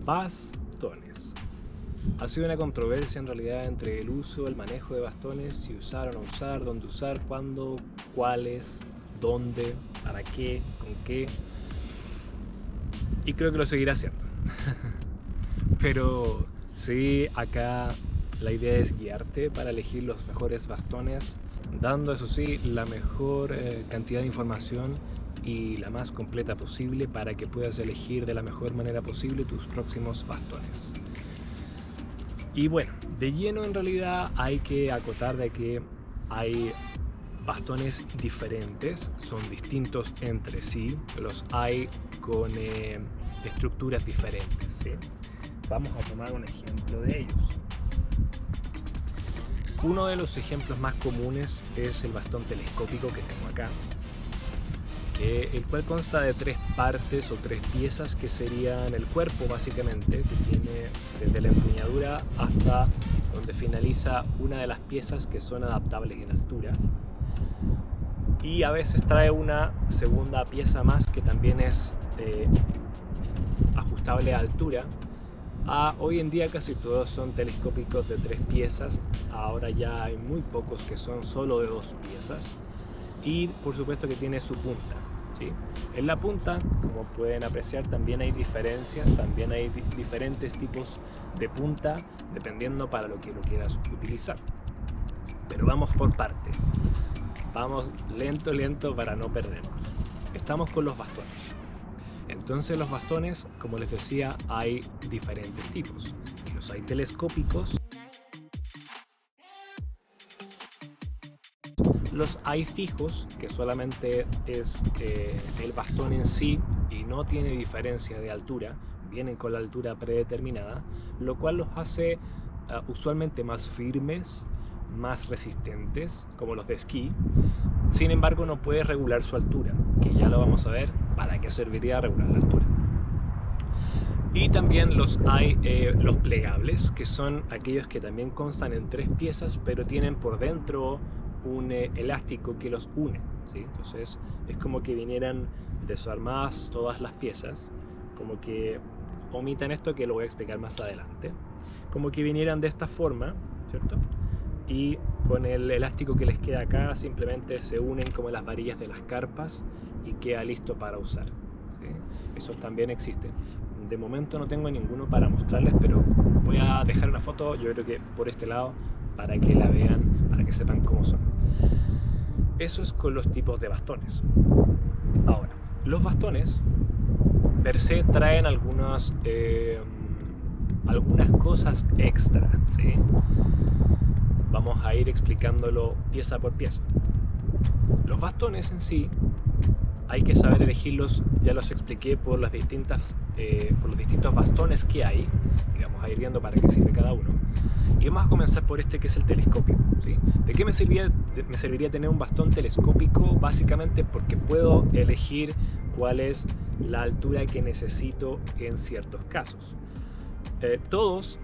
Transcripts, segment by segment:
Bastones. Ha sido una controversia en realidad entre el uso, el manejo de bastones, si usar o no usar, dónde usar, cuándo, cuáles, dónde, para qué, con qué. Y creo que lo seguirá haciendo. Pero sí, acá la idea es guiarte para elegir los mejores bastones, dando eso sí la mejor cantidad de información y la más completa posible para que puedas elegir de la mejor manera posible tus próximos bastones. Y bueno, de lleno en realidad hay que acotar de que hay bastones diferentes, son distintos entre sí, los hay con estructuras diferentes, ¿sí? Vamos a tomar un ejemplo de ellos. Uno de los ejemplos más comunes es el bastón telescópico que tengo acá, el cual consta de 3 partes o 3 piezas que serían el cuerpo básicamente, que tiene desde la empuñadura hasta donde finaliza una de las piezas que son adaptables en altura, y a veces trae una segunda pieza más que también es ajustable a altura. Hoy en día casi todos son telescópicos de 3 piezas, ahora ya hay muy pocos que son solo de 2 piezas, y por supuesto que tiene su punta, ¿sí? En la punta, como pueden apreciar, también hay diferencias, también hay diferentes tipos de punta dependiendo para lo que lo quieras utilizar. Pero vamos por partes, vamos lento para no perdernos. Estamos con los bastones. Entonces los bastones, como les decía, hay diferentes tipos. Los hay telescópicos, los hay fijos, que solamente es el bastón en sí y no tiene diferencia de altura, vienen con la altura predeterminada, lo cual los hace usualmente más firmes, más resistentes, como los de esquí. Sin embargo, no puede regular su altura, que ya lo vamos a ver para qué serviría regular la altura. Y también los hay los plegables, que son aquellos que también constan en 3 piezas, pero tienen por dentro un elástico que los une, ¿sí? Entonces es como que vinieran desarmadas todas las piezas, como que omitan esto que lo voy a explicar más adelante, como que vinieran de esta forma, ¿cierto? Y con el elástico que les queda acá simplemente se unen como las varillas de las carpas y queda listo para usar, ¿sí? Esos también existen. De momento no tengo ninguno para mostrarles, pero voy a dejar una foto, yo creo que por este lado, para que la vean, para que sepan cómo son. Eso es con los tipos de bastones. Ahora, los bastones per se traen algunas cosas extra, ¿sí? Vamos a ir explicándolo pieza por pieza. Los bastones en sí hay que saber elegirlos, ya los expliqué por los distintos bastones que hay, y vamos a ir viendo para qué sirve cada uno. Y vamos a comenzar por este que es el telescópico, ¿sí? ¿De qué me serviría tener un bastón telescópico? Básicamente porque puedo elegir cuál es la altura que necesito en ciertos casos. Todos,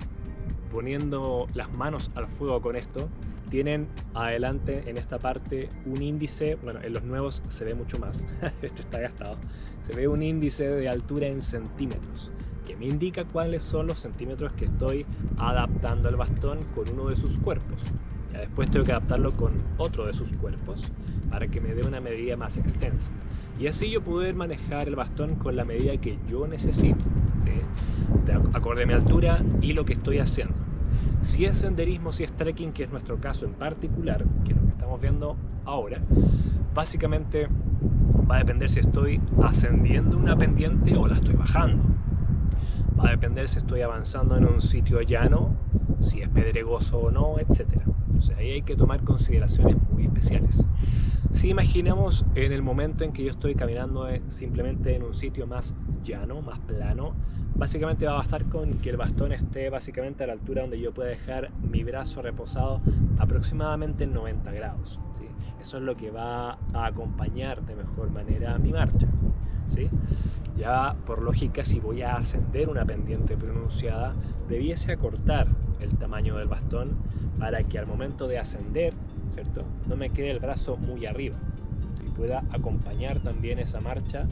poniendo las manos al fuego con esto, tienen adelante en esta parte un índice, bueno, en los nuevos se ve mucho más, este está gastado, se ve un índice de altura en centímetros, que me indica cuáles son los centímetros que estoy adaptando al bastón con uno de sus cuerpos. Ya después tengo que adaptarlo con otro de sus cuerpos para que me dé una medida más extensa. Y así yo poder manejar el bastón con la medida que yo necesito, ¿sí? Acorde a mi altura y lo que estoy haciendo. Si es senderismo, si es trekking, que es nuestro caso en particular, que es lo que estamos viendo ahora, básicamente va a depender si estoy ascendiendo una pendiente o la estoy bajando. Va a depender si estoy avanzando en un sitio llano, si es pedregoso o no, etc. Entonces ahí hay que tomar consideraciones muy especiales. Si imaginamos en el momento en que yo estoy caminando simplemente en un sitio más llano, más plano, básicamente va a bastar con que el bastón esté básicamente a la altura donde yo pueda dejar mi brazo reposado aproximadamente en 90 grados, ¿sí? Eso es lo que va a acompañar de mejor manera mi marcha, ¿sí? Ya por lógica, si voy a ascender una pendiente pronunciada, debiese acortar el tamaño del bastón para que al momento de ascender, ¿cierto?, no me quede el brazo muy arriba y pueda acompañar también esa marcha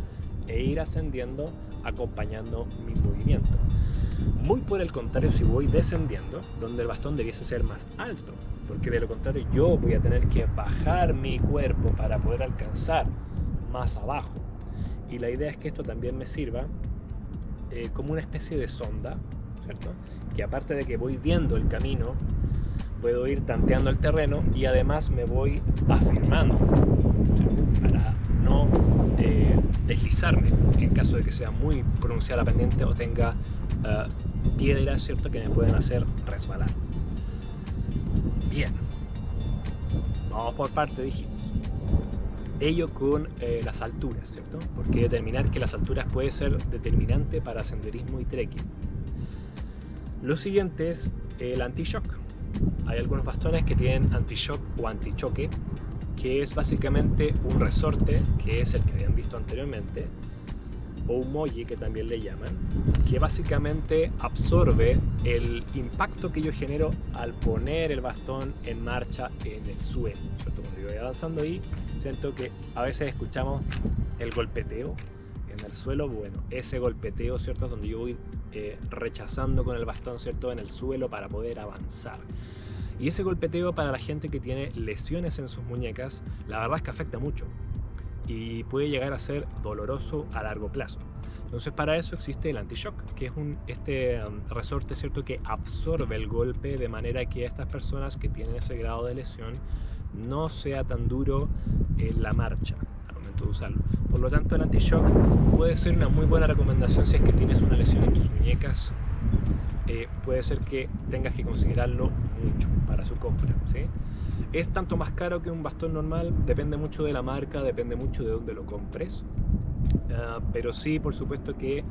e ir ascendiendo acompañando mi movimiento. Muy por el contrario, si voy descendiendo, donde el bastón debiese ser más alto, porque de lo contrario yo voy a tener que bajar mi cuerpo para poder alcanzar más abajo. Y la idea es que esto también me sirva como una especie de sonda, ¿cierto? Que aparte de que voy viendo el camino, puedo ir tanteando el terreno y además me voy afirmando, ¿cierto? Para no deslizarme en caso de que sea muy pronunciada la pendiente o tenga piedras, ¿cierto? Que me pueden hacer resbalar. Bien, vamos por parte, dijimos. Ello con las alturas, ¿cierto? Porque determinar que las alturas puede ser determinante para senderismo y trekking. Lo siguiente es el anti-shock. Hay algunos bastones que tienen anti-shock o anti-choque, que es básicamente un resorte, que es el que habían visto anteriormente, o un molle que también le llaman, que básicamente absorbe el impacto que yo genero al poner el bastón en marcha en el suelo, ¿cierto? Cuando yo voy avanzando ahí, siento que a veces escuchamos el golpeteo en el suelo. Bueno, ese golpeteo, ¿cierto? Es donde yo voy rechazando con el bastón, ¿cierto? En el suelo para poder avanzar. Y ese golpeteo, para la gente que tiene lesiones en sus muñecas, la verdad es que afecta mucho y puede llegar a ser doloroso a largo plazo. Entonces, para eso existe el anti-shock, que es este resorte, ¿cierto? Que absorbe el golpe de manera que a estas personas que tienen ese grado de lesión no sea tan duro en la marcha al momento de usarlo. Por lo tanto, el anti-shock puede ser una muy buena recomendación si es que tienes una lesión en tus muñecas. Puede ser que tengas que considerarlo mucho para su compra, ¿sí? Es tanto más caro que un bastón normal, depende mucho de la marca, depende mucho de dónde lo compres, pero sí, por supuesto que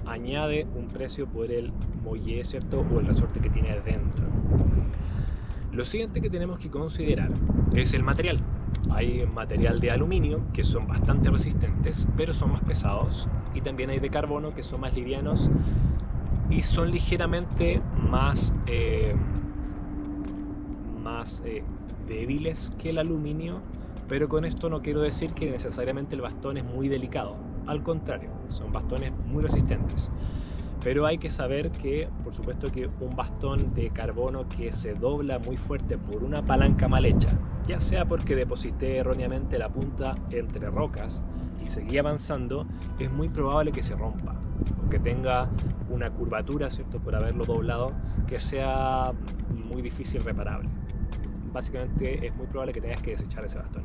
añade un precio por el molle, ¿cierto? O el resorte que tiene adentro. Lo siguiente que tenemos que considerar es el material. Hay material de aluminio que son bastante resistentes, pero son más pesados, y también hay de carbono que son más livianos y son ligeramente más débiles que el aluminio, pero con esto no quiero decir que necesariamente el bastón es muy delicado. Al contrario, son bastones muy resistentes. Pero hay que saber que, por supuesto, que un bastón de carbono que se dobla muy fuerte por una palanca mal hecha, ya sea porque deposité erróneamente la punta entre rocas y seguí avanzando, es muy probable que se rompa o que tenga una curvatura, ¿cierto? Por haberlo doblado, que sea muy difícil reparable. Básicamente es muy probable que tengas que desechar ese bastón.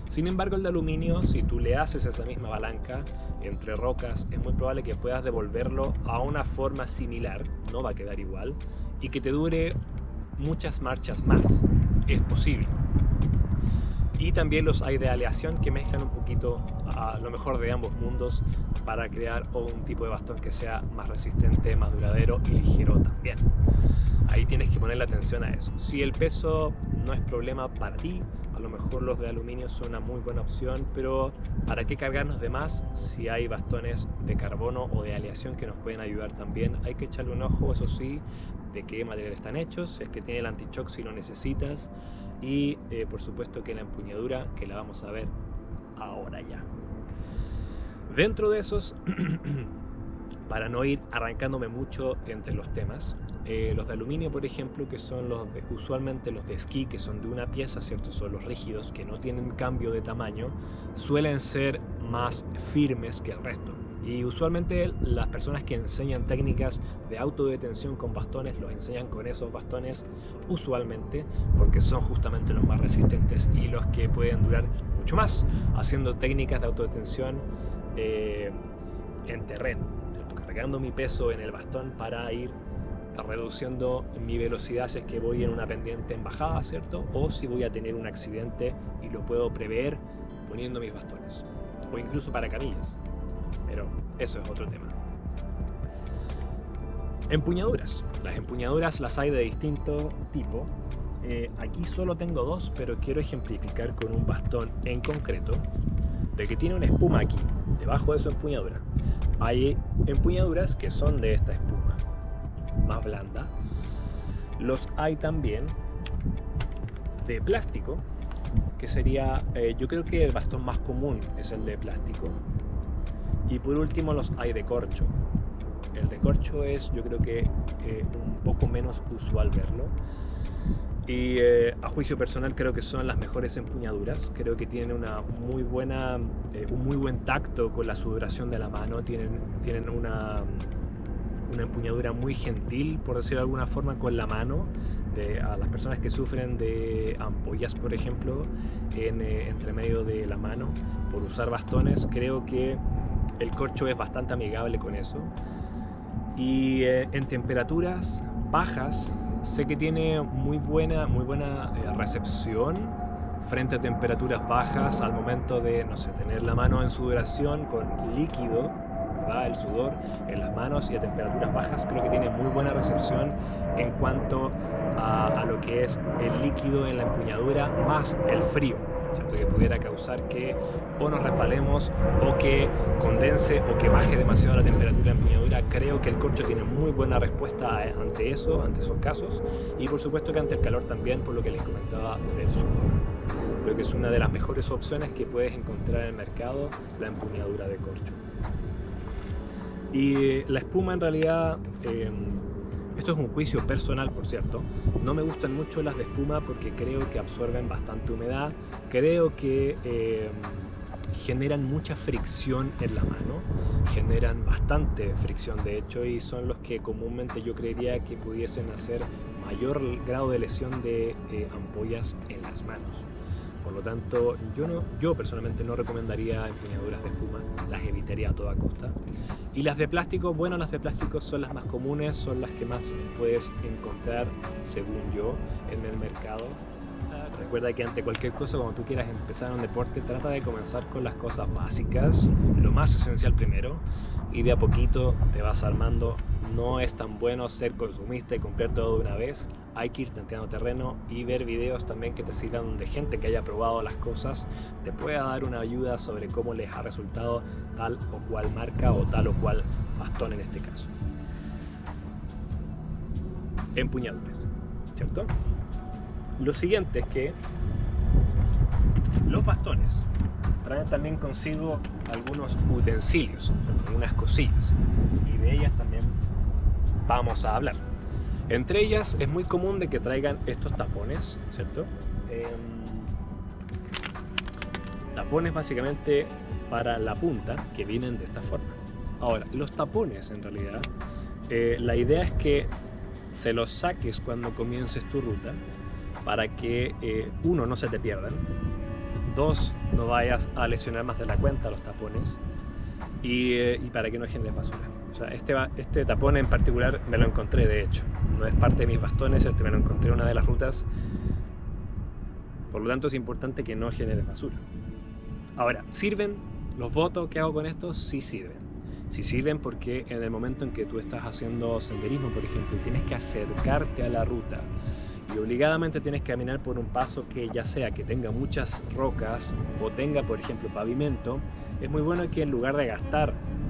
Sin embargo, el de aluminio, si tú le haces esa misma palanca entre rocas, es muy probable que puedas devolverlo a una forma similar, no va a quedar igual, y que te dure muchas marchas más. Es posible. Y también los hay de aleación que mezclan un poquito a lo mejor de ambos mundos para crear un tipo de bastón que sea más resistente, más duradero y ligero también. Ahí tienes que ponerle atención a eso. Si el peso no es problema para ti, a lo mejor los de aluminio son una muy buena opción, pero ¿para qué cargarnos de más si hay bastones de carbono o de aleación que nos pueden ayudar también? Hay que echarle un ojo, eso sí, de qué material están hechos, si es que tiene el anti-shock si lo necesitas, y por supuesto que la empuñadura, que la vamos a ver ahora ya. Dentro de esos, para no ir arrancándome mucho entre los temas, los de aluminio, por ejemplo, que son usualmente los de esquí, que son de una pieza, ¿cierto? Son los rígidos, que no tienen cambio de tamaño, suelen ser más firmes que el resto. Y usualmente las personas que enseñan técnicas de autodetención con bastones, los enseñan con esos bastones usualmente, porque son justamente los más resistentes y los que pueden durar mucho más, haciendo técnicas de autodetención en terreno, ¿cierto? Cargando mi peso en el bastón para ir reduciendo mi velocidad si es que voy en una pendiente en bajada, ¿cierto? O si voy a tener un accidente y lo puedo prever poniendo mis bastones, o incluso para camillas, pero eso es otro tema. Empuñaduras. Las empuñaduras las hay de distinto tipo. Aquí solo tengo dos, pero quiero ejemplificar con un bastón en concreto, de que tiene una espuma aquí, debajo de su empuñadura. Hay empuñaduras que son de esta espuma, más blanda. Los hay también de plástico, que sería, yo creo que el bastón más común es el de plástico. Y por último los hay de corcho. El de corcho es, yo creo que un poco menos usual verlo. Y a juicio personal creo que son las mejores empuñaduras. Creo que tienen una muy buena, un muy buen tacto con la sudoración de la mano. Tienen una empuñadura muy gentil, por decirlo de alguna forma, con la mano. A las personas que sufren de ampollas, por ejemplo, entre medio de la mano, por usar bastones, creo que el corcho es bastante amigable con eso. Y en temperaturas bajas, sé que tiene muy buena recepción frente a temperaturas bajas al momento de, no sé, tener la mano en sudoración con líquido, ¿verdad? El sudor en las manos, y a temperaturas bajas creo que tiene muy buena recepción en cuanto a lo que es el líquido en la empuñadura más el frío, ¿cierto? Que pudiera causar que o nos resbalemos o que condense o que baje demasiado la temperatura de la empuñadura. Creo que el corcho tiene muy buena respuesta ante eso, ante esos casos, y por supuesto que ante el calor también, por lo que les comentaba del sudor. Creo que es una de las mejores opciones que puedes encontrar en el mercado, la empuñadura de corcho. Y la espuma, en realidad, esto es un juicio personal, por cierto, no me gustan mucho las de espuma porque creo que absorben bastante humedad, creo que generan mucha fricción en la mano, generan bastante fricción de hecho, y son los que comúnmente yo creería que pudiesen hacer mayor grado de lesión de ampollas en las manos. Por lo tanto, yo personalmente no recomendaría empuñaduras de espuma, las evitaría a toda costa. Y las de plástico, bueno, las de plástico son las más comunes, son las que más puedes encontrar, según yo, en el mercado. Recuerda que ante cualquier cosa, cuando tú quieras empezar un deporte, trata de comenzar con las cosas básicas, lo más esencial primero, y de a poquito te vas armando. No es tan bueno ser consumista y comprar todo de una vez. Hay que ir tanteando terreno y ver videos también que te sirvan de gente que haya probado las cosas, te pueda dar una ayuda sobre cómo les ha resultado tal o cual marca o tal o cual bastón en este caso. Empuñaduras, ¿cierto? Lo siguiente es que los bastones traen también consigo algunos utensilios, algunas cosillas, y de ellas también vamos a hablar. Entre ellas es muy común de que traigan estos tapones, ¿cierto? Tapones básicamente para la punta, que vienen de esta forma. Ahora, los tapones en realidad, la idea es que se los saques cuando comiences tu ruta para que, uno, no se te pierdan, dos, no vayas a lesionar más de la cuenta los tapones, y para que no generes basura. O sea, este tapón en particular me lo encontré, de hecho, no es parte de mis bastones, me lo encontré en una de las rutas, por lo tanto es importante que no generes basura. Ahora, ¿sirven los votos que hago con estos? Sí sirven. Sí sirven porque en el momento en que tú estás haciendo senderismo, por ejemplo, y tienes que acercarte a la ruta y obligadamente tienes que caminar por un paso que ya sea que tenga muchas rocas o tenga, por ejemplo, pavimento, es muy bueno que en lugar de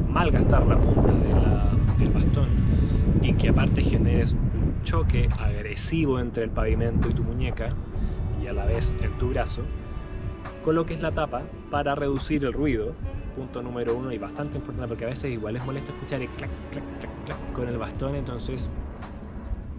malgastar la punta del bastón y que aparte generes un choque agresivo entre el pavimento y tu muñeca y a la vez en tu brazo, coloques la tapa para reducir el ruido, punto número uno, y bastante importante porque a veces igual es molesto escuchar el clac, clac, clac, clac con el bastón, entonces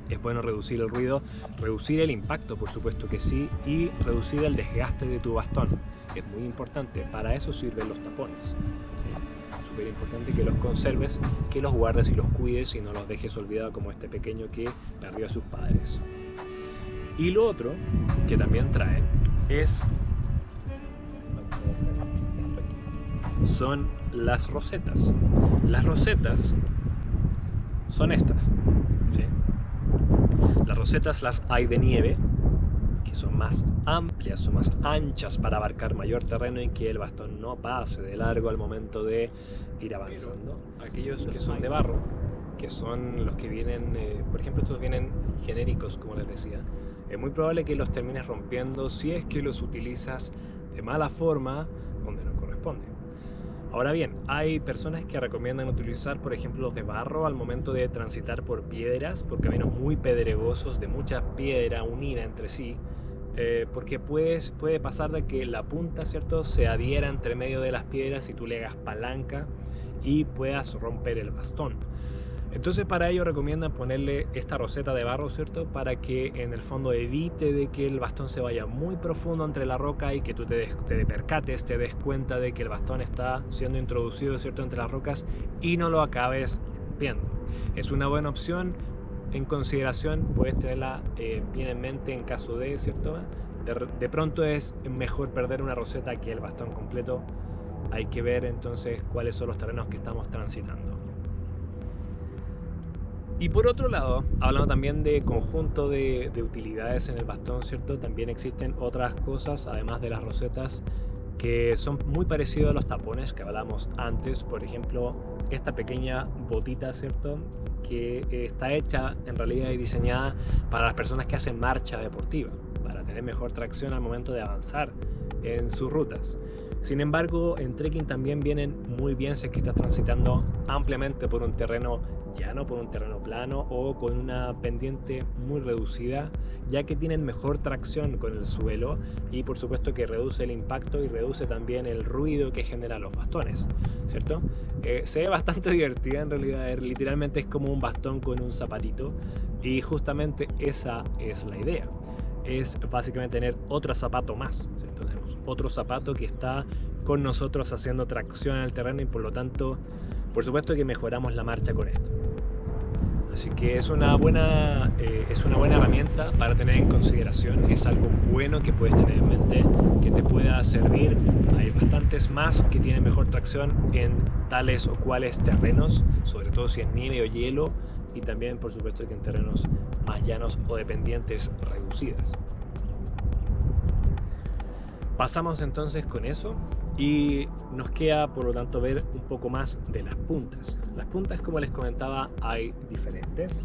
es bueno reducir el ruido, reducir el impacto, por supuesto que sí, y reducir el desgaste de tu bastón. Es muy importante, para eso sirven los tapones. Es súper importante que los conserves, que los guardes y los cuides y no los dejes olvidados como este pequeño que perdió a sus padres. Y lo otro que también traen son las rosetas. Las rosetas son estas, ¿sí? Las rosetas las hay de nieve, que son más amplias, son más anchas para abarcar mayor terreno y que el bastón no pase de largo al momento de ir avanzando. Aquellos que son de barro, que son los que vienen, por ejemplo, estos vienen genéricos, como les decía, es muy probable que los termines rompiendo si es que los utilizas de mala forma donde no corresponde. Ahora bien, hay personas que recomiendan utilizar, por ejemplo, los de barro al momento de transitar por piedras, por caminos muy pedregosos de mucha piedra unida entre sí, porque puede pasar de que la punta, ¿cierto?, se adhiera entre medio de las piedras y tú le hagas palanca y puedas romper el bastón. Entonces para ello recomiendan ponerle esta roseta de barro, ¿cierto? Para que en el fondo evite de que el bastón se vaya muy profundo entre la roca y que tú te percates, te des cuenta de que el bastón está siendo introducido, ¿cierto? Entre las rocas y no lo acabes viendo. Es una buena opción, en consideración, puedes tenerla bien en mente en caso de, ¿cierto? De pronto es mejor perder una roseta que el bastón completo. Hay que ver entonces cuáles son los terrenos que estamos transitando. Y por otro lado, hablando también de conjunto de utilidades en el bastón, ¿cierto? También existen otras cosas, además de las rosetas, que son muy parecidos a los tapones que hablamos antes. Por ejemplo, esta pequeña botita, ¿cierto? Que está hecha en realidad y diseñada para las personas que hacen marcha deportiva, para tener mejor tracción al momento de avanzar en sus rutas. Sin embargo, en trekking también vienen muy bien si es que estás transitando ampliamente por un terreno llano, por un terreno plano o con una pendiente muy reducida, ya que tienen mejor tracción con el suelo y por supuesto que reduce el impacto y reduce también el ruido que generan los bastones, ¿cierto? Se ve bastante divertida en realidad, literalmente es como un bastón con un zapatito y justamente esa es la idea. Es básicamente tener otro zapato más, ¿cierto? Tenemos otro zapato que está con nosotros haciendo tracción en el terreno y por lo tanto, por supuesto que mejoramos la marcha con esto. Así que es una buena herramienta para tener en consideración, es algo bueno que puedes tener en mente, que te pueda servir. Hay bastantes más que tienen mejor tracción en tales o cuales terrenos, sobre todo si es nieve o hielo, y también por supuesto que en terrenos más llanos o de pendientes reducidas. Pasamos entonces con eso y nos queda por lo tanto ver un poco más de las puntas. Las puntas, como les comentaba, hay diferentes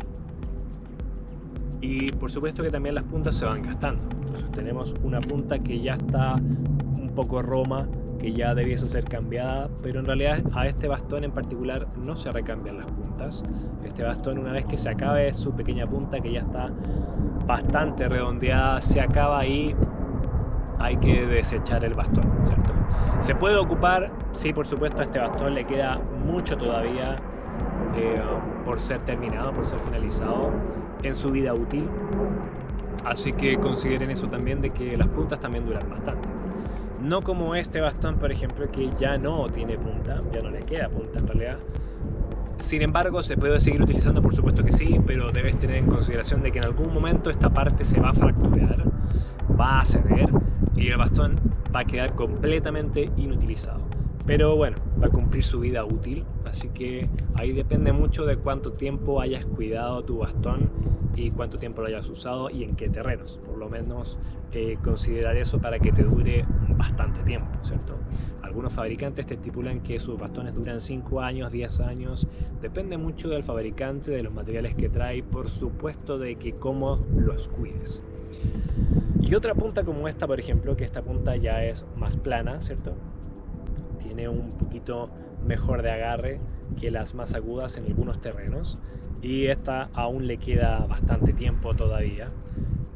y por supuesto que también las puntas se van gastando. Entonces tenemos una punta que ya está un poco roma, que ya debiese ser cambiada, pero en realidad a este bastón en particular no se recambian las puntas. Este bastón, una vez que se acabe su pequeña punta que ya está bastante redondeada, se acaba ahí, hay que desechar el bastón, ¿cierto? Se puede ocupar, sí, por supuesto, a este bastón le queda mucho todavía por ser terminado, por ser finalizado en su vida útil, así que consideren eso también, de que las puntas también duran bastante. No como este bastón, por ejemplo, que ya no tiene punta, ya no le queda punta en realidad. Sin embargo, se puede seguir utilizando, por supuesto que sí, pero debes tener en consideración de que en algún momento esta parte se va a fracturar, va a ceder y el bastón va a quedar completamente inutilizado. Pero bueno, va a cumplir su vida útil, así que ahí depende mucho de cuánto tiempo hayas cuidado tu bastón y cuánto tiempo lo hayas usado y en qué terrenos. Por lo menos considerar eso para que te dure bastante tiempo, ¿cierto? Algunos fabricantes te estipulan que sus bastones duran 5 años, 10 años, depende mucho del fabricante, de los materiales que trae, por supuesto de que cómo los cuides. Y otra punta como esta, por ejemplo, que esta punta ya es más plana, ¿cierto? Tiene un poquito mejor de agarre que las más agudas en algunos terrenos y esta aún le queda bastante tiempo todavía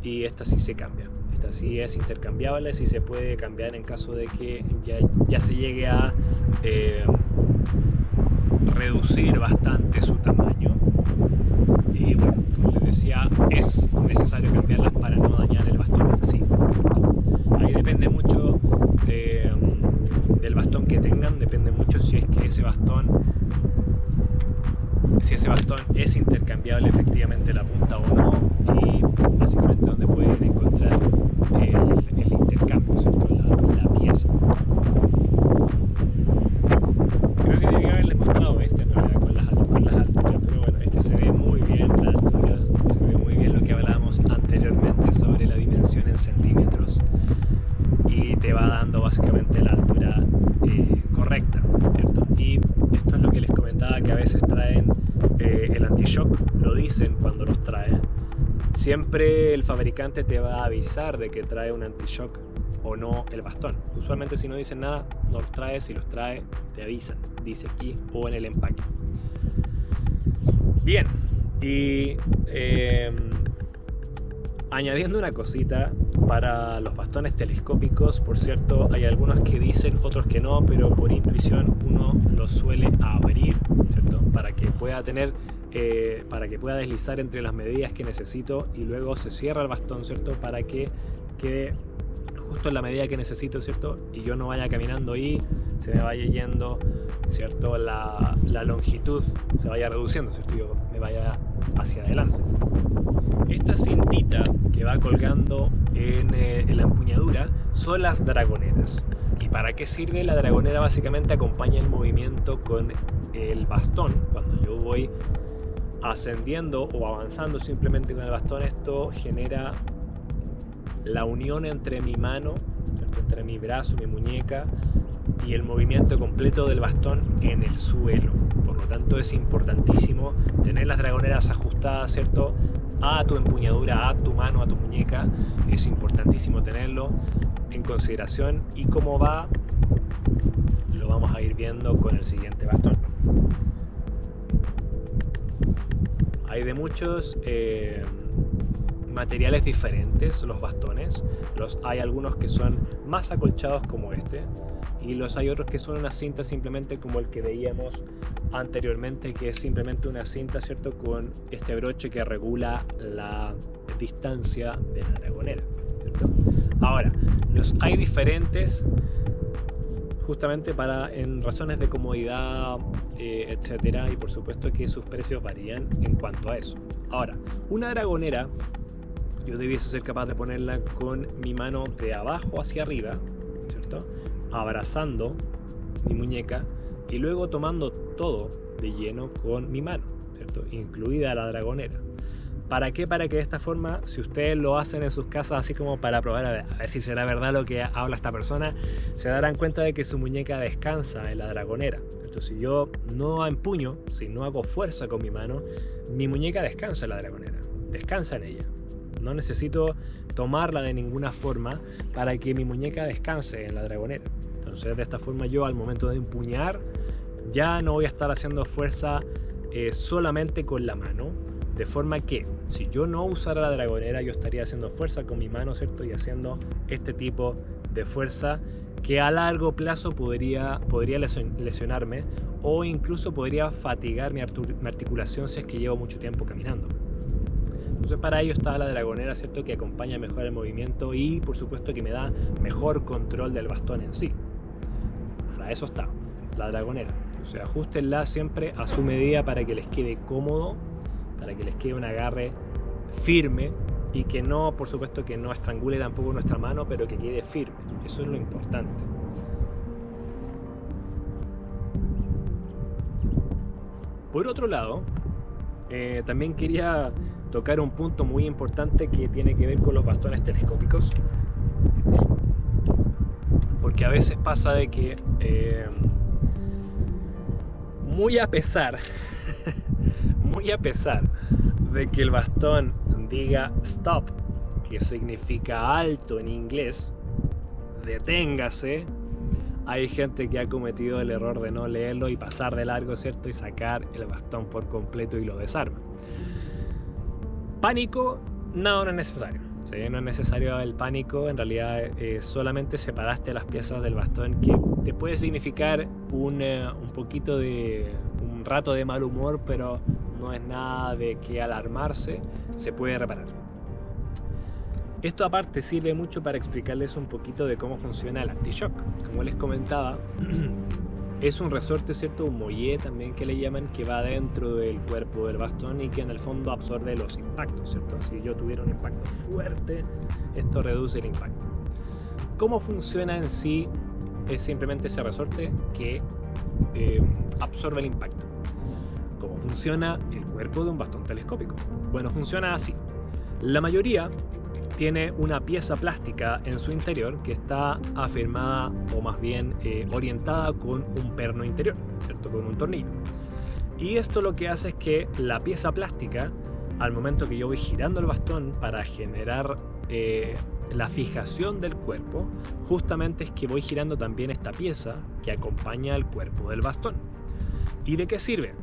y esta sí se cambia. Esta sí es intercambiable, sí se puede cambiar en caso de que ya se llegue a reducir bastante su tamaño. Y bueno, como les decía, es necesario cambiarlas para no dañar el bastón en sí. Ahí depende mucho del bastón que tengan, depende mucho si es que ese bastón es intercambiable efectivamente la punta o no, y básicamente donde pueden encontrar el intercambio, ¿cierto? La pieza. Creo que debía haberles mostrado este en realidad con las alturas, pero bueno, este se ve muy bien, la altura, se ve muy bien lo que hablábamos anteriormente sobre la dimensión en centímetros y te va dando básicamente la altura correcta, ¿cierto? Y esto es lo que les comentaba, que a veces traen el anti-shock, lo dicen cuando los traen. Siempre el fabricante te va a avisar de que trae un anti-shock o no el bastón. Usualmente si no dicen nada, no los trae, si los trae, te avisan, dice aquí o en el empaque. Bien, y añadiendo una cosita para los bastones telescópicos, por cierto, hay algunos que dicen, otros que no, pero por intuición uno los suele abrir, ¿cierto? Para que pueda tener para que pueda deslizar entre las medidas que necesito, y luego se cierra el bastón, ¿cierto? Para que quede justo en la medida que necesito, ¿cierto? Y yo no vaya caminando ahí, se me vaya yendo, ¿cierto? La longitud se vaya reduciendo, ¿cierto? Yo me vaya hacia adelante. Esta cintita que va colgando en la empuñadura son las dragoneras. ¿Y para qué sirve? La dragonera básicamente acompaña el movimiento con el bastón. Cuando yo voy ascendiendo o avanzando simplemente con el bastón, esto genera la unión entre mi mano, ¿cierto? Entre mi brazo, mi muñeca y el movimiento completo del bastón en el suelo. Por lo tanto, es importantísimo tener las dragoneras ajustadas, ¿cierto? A tu empuñadura, a tu mano, a tu muñeca. Es importantísimo tenerlo en consideración, y cómo va lo vamos a ir viendo con el siguiente bastón. Hay de muchos materiales diferentes los bastones. Hay algunos que son más acolchados como este, y hay otros que son una cinta simplemente como el que veíamos anteriormente, que es simplemente una cinta, ¿cierto? Con este broche que regula la distancia de la dragonera, ¿cierto? Ahora, los hay diferentes justamente en razones de comodidad, etcétera, y por supuesto que sus precios varían en cuanto a eso. Ahora, una dragonera yo debiese ser capaz de ponerla con mi mano de abajo hacia arriba, ¿cierto? Abrazando mi muñeca y luego tomando todo de lleno con mi mano, ¿cierto? Incluida la dragonera. ¿Para qué? Para que de esta forma, si ustedes lo hacen en sus casas, así como para probar a ver si será verdad lo que habla esta persona, se darán cuenta de que su muñeca descansa en la dragonera. Entonces, si yo no empuño, si no hago fuerza con mi mano, mi muñeca descansa en la dragonera, descansa en ella. No necesito tomarla de ninguna forma para que mi muñeca descanse en la dragonera. Entonces, de esta forma yo al momento de empuñar ya no voy a estar haciendo fuerza solamente con la mano, de forma que si yo no usara la dragonera, yo estaría haciendo fuerza con mi mano, ¿cierto? Y haciendo este tipo de fuerza que a largo plazo podría lesionarme, o incluso podría fatigar mi articulación si es que llevo mucho tiempo caminando. Entonces, para ello está la dragonera, ¿cierto? Que acompaña mejor el movimiento y por supuesto que me da mejor control del bastón en sí. Para eso está la dragonera. O sea, ajustenla siempre a su medida para que les quede cómodo, para que les quede un agarre firme y que no, por supuesto, que no estrangule tampoco nuestra mano, pero que quede firme. Eso es lo importante. Por otro lado, también quería tocar un punto muy importante que tiene que ver con los bastones telescópicos, porque a veces pasa de que muy a pesar de que el bastón diga stop, que significa alto en inglés, deténgase, hay gente que ha cometido el error de no leerlo y pasar de largo, ¿cierto? Y sacar el bastón por completo y lo desarma. Pánico, no es necesario. ¿Sí? No es necesario el pánico. En realidad solamente separaste las piezas del bastón, que te puede significar un poquito de un rato de mal humor, pero no es nada de que alarmarse, se puede reparar. Esto aparte sirve mucho para explicarles un poquito de cómo funciona el anti-shock. Como les comentaba, es un resorte, ¿cierto? Un muelle también que le llaman, que va dentro del cuerpo del bastón y que en el fondo absorbe los impactos, ¿cierto? Si yo tuviera un impacto fuerte, esto reduce el impacto. ¿Cómo funciona en sí? Es simplemente ese resorte que absorbe el impacto. ¿Cómo funciona el cuerpo de un bastón telescópico? Bueno, funciona así. La mayoría tiene una pieza plástica en su interior que está afirmada, o más bien orientada con un perno interior, ¿cierto? Con un tornillo. Y esto lo que hace es que la pieza plástica, al momento que yo voy girando el bastón para generar la fijación del cuerpo, justamente es que voy girando también esta pieza que acompaña al cuerpo del bastón. ¿Y de qué sirve?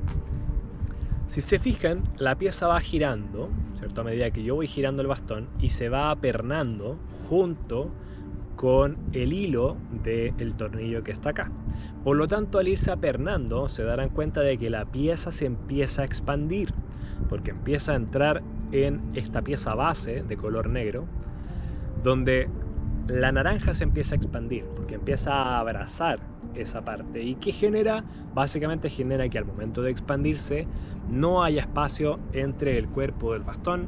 Si se fijan, la pieza va girando, ¿cierto? A medida que yo voy girando el bastón, y se va apernando junto con el hilo del tornillo que está acá. Por lo tanto, al irse apernando, se darán cuenta de que la pieza se empieza a expandir, porque empieza a entrar en esta pieza base de color negro, donde la naranja se empieza a expandir, porque empieza a abrazar esa parte. ¿Y qué genera? Básicamente genera que al momento de expandirse no haya espacio entre el cuerpo del bastón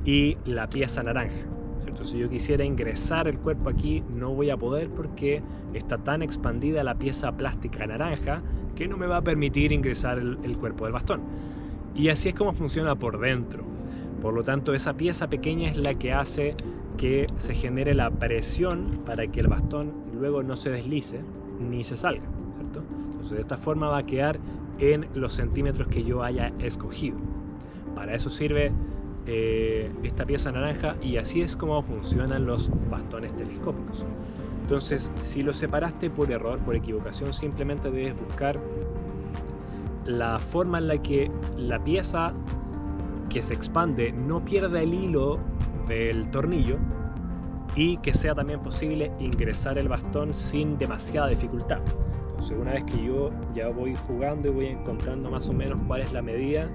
y la pieza naranja, ¿cierto? Si yo quisiera ingresar el cuerpo aquí, no voy a poder porque está tan expandida la pieza plástica naranja que no me va a permitir ingresar el cuerpo del bastón. Y así es como funciona por dentro. Por lo tanto, esa pieza pequeña es la que hace que se genere la presión para que el bastón luego no se deslice ni se salga, ¿cierto? Entonces, de esta forma va a quedar en los centímetros que yo haya escogido. Para eso sirve esta pieza naranja, y así es como funcionan los bastones telescópicos. Entonces, si lo separaste por error, por equivocación, simplemente debes buscar la forma en la que la pieza que se expande no pierda el hilo del tornillo y que sea también posible ingresar el bastón sin demasiada dificultad. Entonces, una vez que yo ya voy jugando y voy encontrando más o menos cuál es la medida,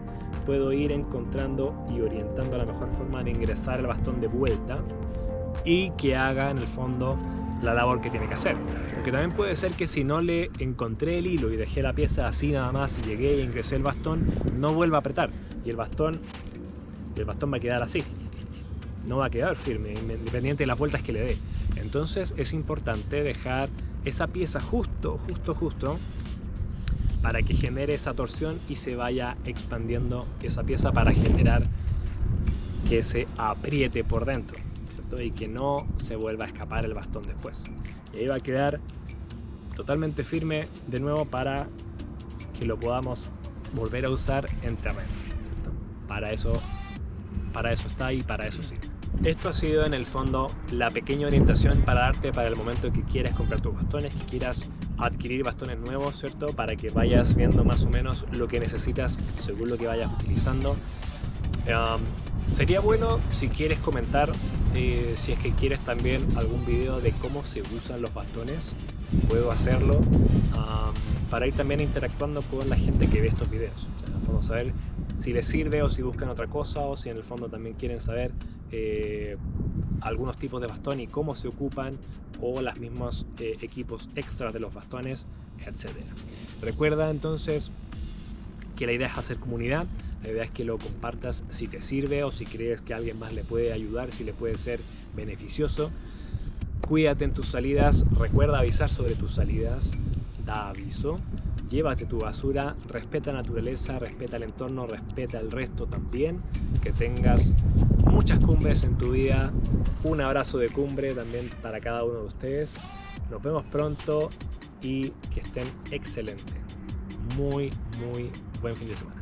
puedo ir encontrando y orientando la mejor forma de ingresar el bastón de vuelta y que haga en el fondo la labor que tiene que hacer. Porque también puede ser que si no le encontré el hilo y dejé la pieza así nada más y llegué e ingresé el bastón, no vuelva a apretar y el bastón va a quedar así, no va a quedar firme independiente de las vueltas que le dé. Entonces es importante dejar esa pieza justo para que genere esa torsión y se vaya expandiendo esa pieza para generar que se apriete por dentro, ¿cierto? Y que no se vuelva a escapar el bastón después. Y ahí va a quedar totalmente firme de nuevo para que lo podamos volver a usar en terreno, ¿cierto? Para eso está y para eso sí. Esto ha sido en el fondo la pequeña orientación para darte para el momento que quieras comprar tus bastones, que quieras adquirir bastones nuevos, ¿cierto? Para que vayas viendo más o menos lo que necesitas según lo que vayas utilizando. Sería bueno si quieres comentar, si es que quieres también algún video de cómo se usan los bastones, puedo hacerlo, para ir también interactuando con la gente que ve estos videos. O sea, vamos a ver si les sirve o si buscan otra cosa, o si en el fondo también quieren saber algunos tipos de bastón y cómo se ocupan, o los mismos equipos extras de los bastones, etc. Recuerda entonces que la idea es hacer comunidad, la idea es que lo compartas si te sirve o si crees que a alguien más le puede ayudar, si le puede ser beneficioso. Cuídate en tus salidas, recuerda avisar sobre tus salidas, da aviso. Llévate tu basura, respeta la naturaleza, respeta el entorno, respeta el resto también. Que tengas muchas cumbres en tu vida. Un abrazo de cumbre también para cada uno de ustedes. Nos vemos pronto y que estén excelentes. Muy buen fin de semana.